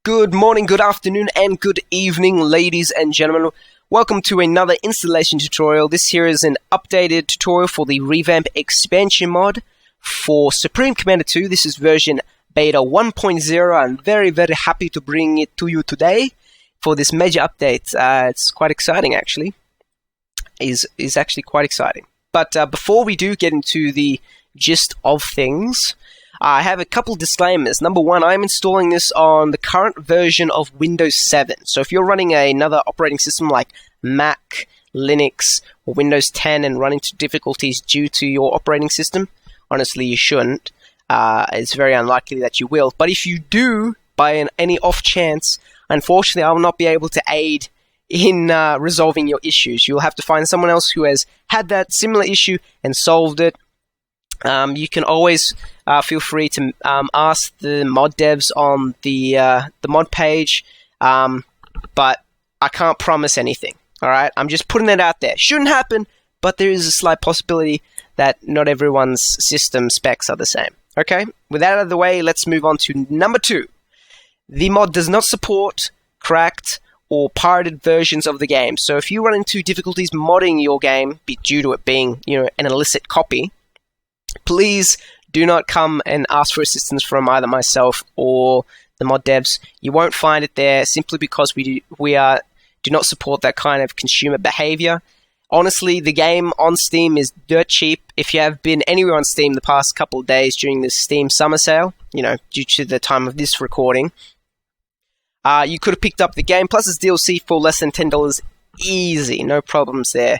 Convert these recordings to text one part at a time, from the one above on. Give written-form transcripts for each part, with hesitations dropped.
Good morning, good afternoon, and good evening, ladies and gentlemen. Welcome to another installation tutorial. This here is an updated tutorial for the Revamp Expansion Mod for Supreme Commander 2. This is version beta 1.0. I'm very happy to bring it to you today for this major update. It's quite exciting, actually. Is actually quite exciting. But before we do get into the gist of things, I have a couple disclaimers. Number one, I'm installing this on the current version of Windows 7. So if you're running another operating system like Mac, Linux, or Windows 10 and run into difficulties due to your operating system, honestly, you shouldn't. It's very unlikely that you will. But if you do, by any off chance, unfortunately, I will not be able to aid in resolving your issues. You'll have to find someone else who has had that similar issue and solved it. You can always feel free to ask the mod devs on the mod page, but I can't promise anything. All right, I'm just putting it out there. Shouldn't happen, but there is a slight possibility that not everyone's system specs are the same. Okay, with that out of the way, let's move on to number 2. The mod does not support cracked or pirated versions of the game. So if you run into difficulties modding your game, due to it being an illicit copy, please do not come and ask for assistance from either myself or the mod devs. You won't find it there simply because we do not support that kind of consumer behavior. Honestly, the game on Steam is dirt cheap. If you have been anywhere on Steam the past couple of days during this Steam summer sale, due to the time of this recording, you could have picked up the game plus its DLC for less than $10 easy. No problems there.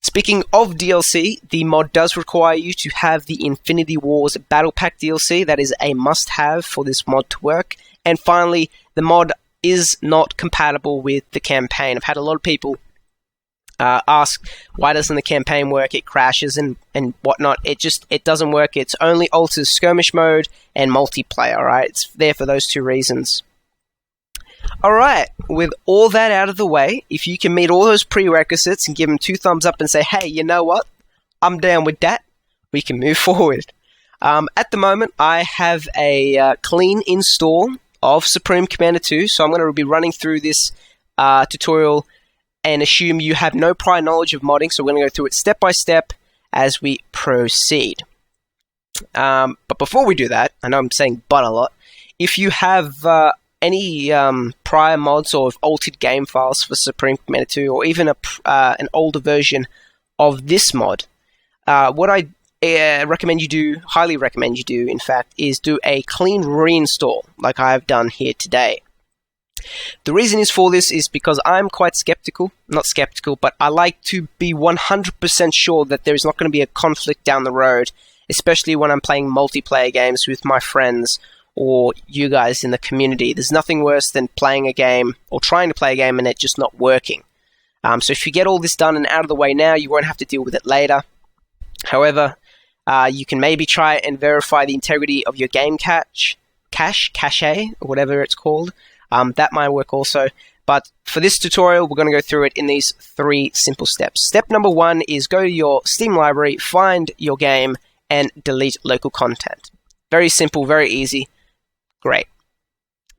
Speaking of DLC, the mod does require you to have the Infinity Wars Battle Pack DLC. That is a must-have for this mod to work. And finally, the mod is not compatible with the campaign. I've had a lot of people ask, why doesn't the campaign work? It crashes and whatnot. It doesn't work. It's only alters skirmish mode and multiplayer, right? It's there for those two reasons. Alright, with all that out of the way, if you can meet all those prerequisites and give them 2 thumbs up and say, hey, you know what? I'm down with that, we can move forward. At the moment, I have a clean install of Supreme Commander 2, so I'm going to be running through this tutorial and assume you have no prior knowledge of modding, so we're going to go through it step by step as we proceed. But before we do that, I know I'm saying but a lot, if you have any prior mods or altered game files for Supreme Commander 2 or even an older version of this mod, what I highly recommend you do, in fact, is do a clean reinstall like I have done here today. The reason is for this is because I'm quite skeptical, not skeptical, but I like to be 100% sure that there is not going to be a conflict down the road, especially when I'm playing multiplayer games with my friends or you guys in the community. There's nothing worse than playing a game or trying to play a game and it just not working. So if you get all this done and out of the way now, you won't have to deal with it later. However, you can maybe try and verify the integrity of your game cache, or whatever it's called. That might work also. But for this tutorial, we're going to go through it in these 3 simple steps. Step number 1 is go to your Steam library, find your game, and delete local content. Very simple, very easy. Great.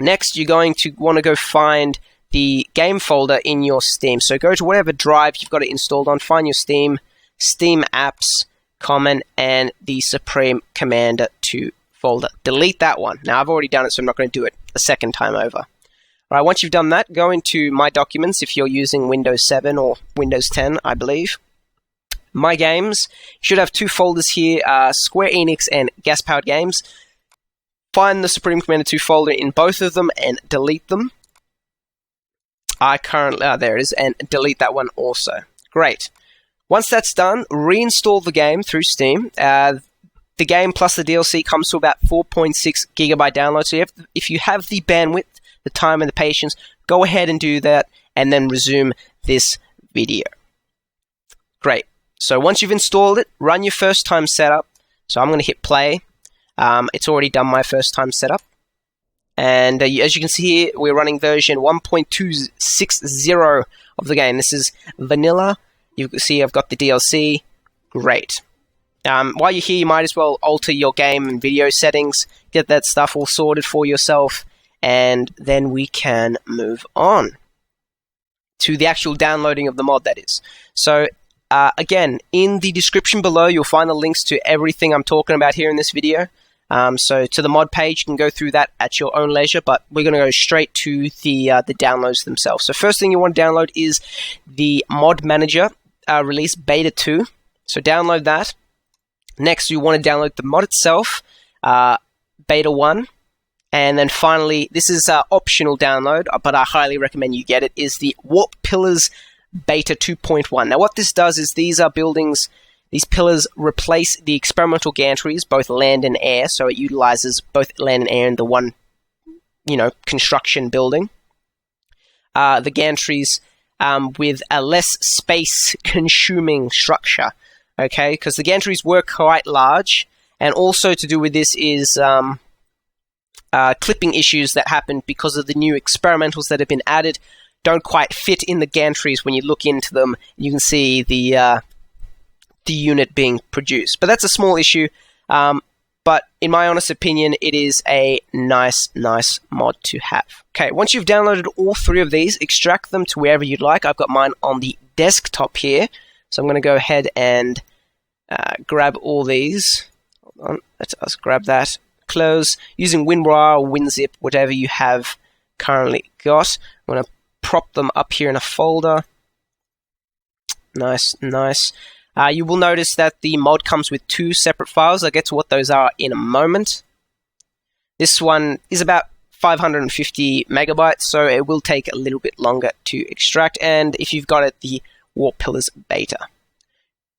Next, you're going to want to go find the game folder in your Steam. So go to whatever drive you've got it installed on, find your Steam Apps, Common, and the Supreme Commander 2 folder. Delete that one. Now, I've already done it, so I'm not going to do it a second time over. All right, once you've done that, go into My Documents if you're using Windows 7 or Windows 10, I believe. My Games. You should have 2 folders here, Square Enix and Gas Powered Games. Find the Supreme Commander 2 folder in both of them and delete them. There it is, and delete that one also. Great. Once that's done, reinstall the game through Steam. The game plus the DLC comes to about 4.6 gigabyte download. So if you have the bandwidth, the time, and the patience, go ahead and do that, and then resume this video. Great. So once you've installed it, run your first time setup. So I'm going to hit play. It's already done my first time setup. And as you can see here, we're running version 1.260 of the game. This is vanilla. You can see I've got the DLC. Great. While you're here, you might as well alter your game and video settings, get that stuff all sorted for yourself, and then we can move on to the actual downloading of the mod, that is. So again, in the description below, you'll find the links to everything I'm talking about here in this video. So to the mod page, you can go through that at your own leisure, but we're going to go straight to the downloads themselves. So first thing you want to download is the Mod Manager Release Beta 2. So download that. Next, you want to download the mod itself, Beta 1. And then finally, this is an optional download, but I highly recommend you get it, is the Warp Pillars Beta 2.1. Now what this does is these are buildings, these pillars replace the experimental gantries, both land and air, so it utilizes both land and air in the one, construction building. The gantries with a less space-consuming structure, okay? Because the gantries were quite large, and also to do with this is clipping issues that happened because of the new experimentals that have been added don't quite fit in the gantries. When you look into them, you can see the unit being produced. But that's a small issue, but in my honest opinion, it is a nice mod to have. Okay, once you've downloaded all three of these, extract them to wherever you'd like. I've got mine on the desktop here, so I'm going to go ahead and grab all these. Hold on, let's grab that. Close, using WinRAR or WinZip, whatever you have currently got. I'm going to prop them up here in a folder. Nice. You will notice that the mod comes with two separate files. I'll get to what those are in a moment. This one is about 550 megabytes, so it will take a little bit longer to extract, and if you've got it, the Warp Pillars Beta.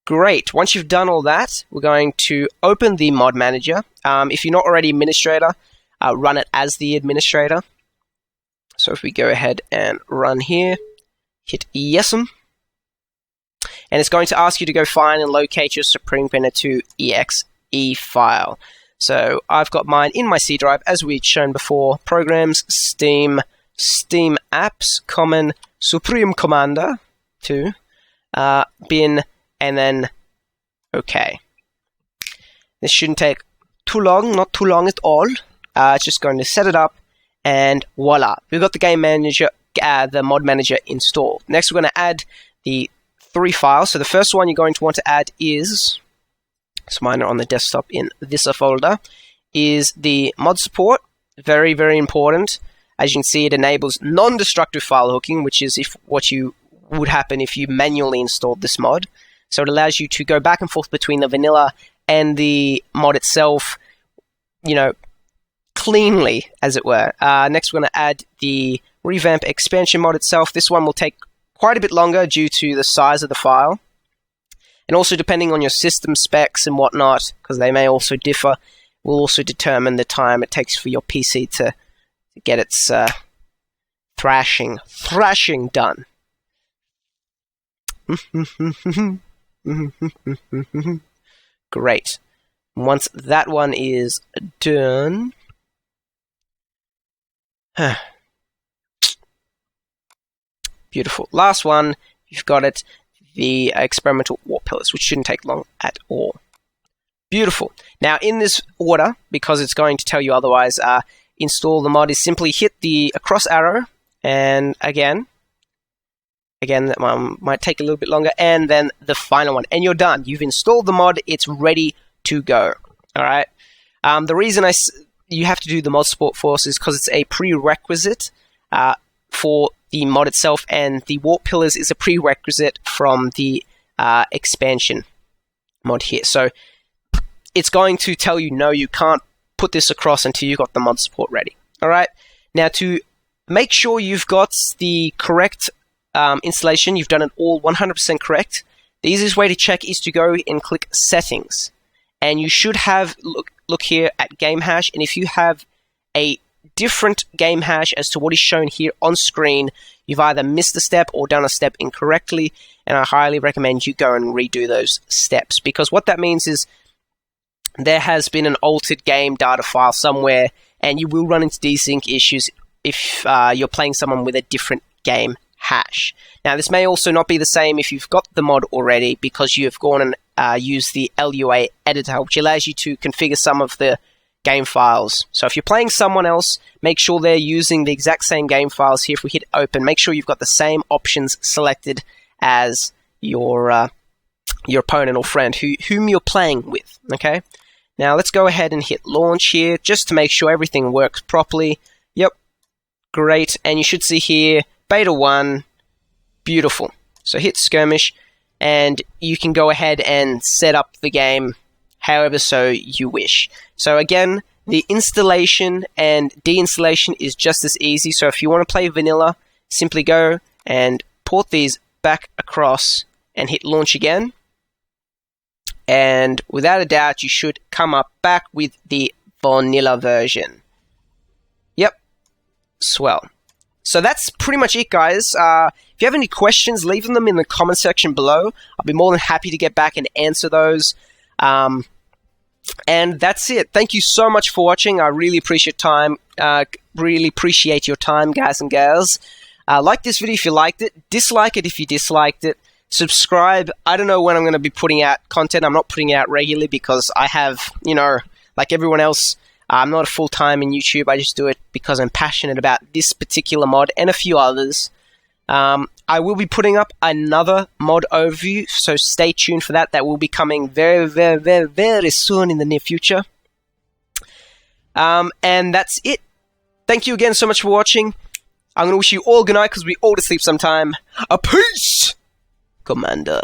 Great. Once you've done all that, we're going to open the Mod Manager. If you're not already administrator, run it as the administrator. So if we go ahead and run here, hit Yes'm, and it's going to ask you to go find and locate your Supreme Painter 2 exe file. So I've got mine in my C drive, as we'd shown before. Programs, Steam Apps, Common, Supreme Commander 2, bin, and then OK. This shouldn't take too long, not too long at all. It's just going to set it up, and voila, we've got the game manager, the mod manager installed. Next, we're going to add the three files. So the first one you're going to want to add is, so mine are on the desktop in this folder, is the mod support. Very important. As you can see, it enables non-destructive file hooking, which is what would happen if you manually installed this mod. So it allows you to go back and forth between the vanilla and the mod itself, cleanly, as it were. Next, we're going to add the Revamp Expansion Mod itself. This one will take quite a bit longer due to the size of the file, and also depending on your system specs and whatnot, because they may also differ, will also determine the time it takes for your PC to get its thrashing done. Great. Once that one is done, beautiful. Last one, you've got it, the experimental Warp Pillars, which shouldn't take long at all. Beautiful. Now, in this order, because it's going to tell you otherwise, install the mod is simply hit the cross arrow, and again, that one might take a little bit longer, and then the final one, and you're done. You've installed the mod, it's ready to go. All right. The reason you have to do the mod support for us is because it's a prerequisite for the mod itself, and the Warp Pillars is a prerequisite from the expansion mod here. So it's going to tell you, no, you can't put this across until you've got the mod support ready. All right. Now, to make sure you've got the correct installation, you've done it all 100% correct, the easiest way to check is to go and click Settings. And you should have, look here at game hash, and if you have a different game hash as to what is shown here on screen, you've either missed a step or done a step incorrectly, and I highly recommend you go and redo those steps, because what that means is there has been an altered game data file somewhere, and you will run into desync issues if you're playing someone with a different game hash. Now, this may also not be the same if you've got the mod already, because you have gone and used the LUA editor, which allows you to configure some of the game files. So if you're playing someone else, make sure they're using the exact same game files here. If we hit open, make sure you've got the same options selected as your opponent or friend whom you're playing with, okay? Now let's go ahead and hit launch here just to make sure everything works properly. Yep, great. And you should see here, beta 1, beautiful. So hit skirmish, and you can go ahead and set up the game however so you wish. So again, the installation and deinstallation is just as easy. So if you want to play vanilla, simply go and port these back across and hit launch again. And without a doubt, you should come up back with the vanilla version. Yep, swell. So that's pretty much it, guys. If you have any questions, leave them in the comment section below. I'll be more than happy to get back and answer those. And that's it. Thank you so much for watching. I really appreciate your time, guys and girls. Like this video if you liked it. Dislike it if you disliked it. Subscribe. I don't know when I'm going to be putting out content. I'm not putting it out regularly because I have, like everyone else, I'm not a full-time in YouTube. I just do it because I'm passionate about this particular mod and a few others. I will be putting up another mod overview, so stay tuned for that. That will be coming very, very, very, very soon in the near future. And that's it. Thank you again so much for watching. I'm going to wish you all good night because we all to sleep sometime. A peace, Commander.